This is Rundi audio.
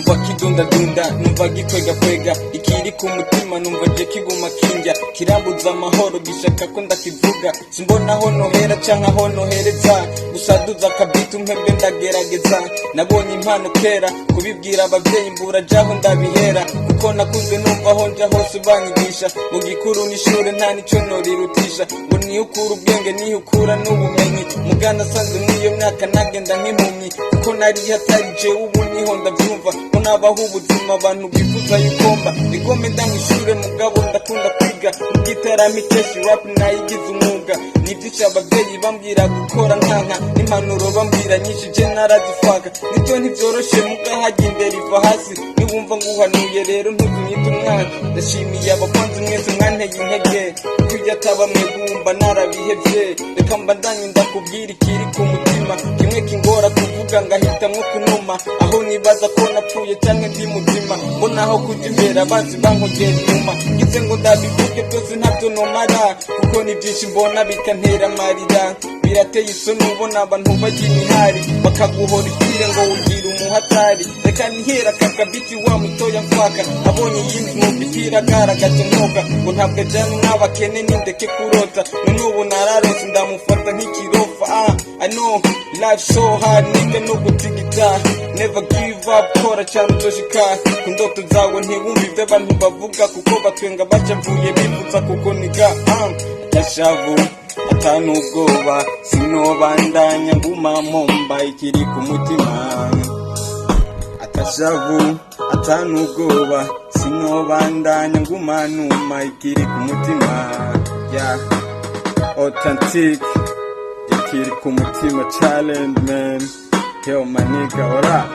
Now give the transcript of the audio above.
numva kidundadunda, numva gikwega ikiri ku mutima numva je kiguma kinjya, kirambuza amahoro gishaka ko ndakivuga, simbona aho nohera canka aho nohereza, gusaduza akabitu mpembe ndagerageza, nabonye impano kera kubibwira abavyeyi mbura jaho ndabihera, kuko nakunze numva aho nja hose banyigisha, mu gikuru n'ishure nta nico norirutisha, ngo nihukura ubwenge nihukura n'ubumenyi, mugana sanze mwiyo myaka nagenda nk'impumyi, kuko nari hatari jewe ubu niho ndavyumva, ko nabaho ubuzima abantu bifuza yukomba, nigome ndamwishure mugabo ndakunda kwiga, mugitaramo ikeshi rap nayigize umwuga, nivyisha abavyeyi bambwira gukora nkanka, n'impanuro bambwira nyinshi je narazifaka, nivyo ntivyoroshe mugahajya imbere iva hasi, niwumva nguhanuye rero ntuzunyite umwana, ndashimiye abakunzi mwese mwanteye intege, kujya ataba mwe bumva narabihevye, reka mbandanye ndakubwira ikiri ku mutima, kimwe kingora kuvuga ngahitamwo kunuma, aho nibaza ko napfuye canke ndi muzima, mbona aho kuja imbere abanzi bankogera inyuma, ngize ngo ndabivuge byose ntavyo nomara, kuko ni vyinshi mbona bikantera amarira, birateye isoni ubona abantu bagira imihari, bakaguhora ikire ngo ugira umuhatari, reka nihera kakabiti wa mutoya mfaka, abonye yindi mupira agaragaje nkoga, ngo ntabwo ajana n'abakene nindeke kurota, none ubu nararose ndamufata nk'ikirofa. I know life so hard nigga, no gutigita, never give up, kora cyane uzoshika ku ndoto zawe, ntiwumva ivyo abantu bavuga, kuko batwenga bacavuye bivutsa kuko niga atashavu atanubwoba, sinobandanya nguma momba ikiri ku mutima, atashavu atanubwoba, sinobandanya nguma numa ikiri ku mutima, yeah, authentic ikiri ku mutima challenge man, yo my nigga, what up?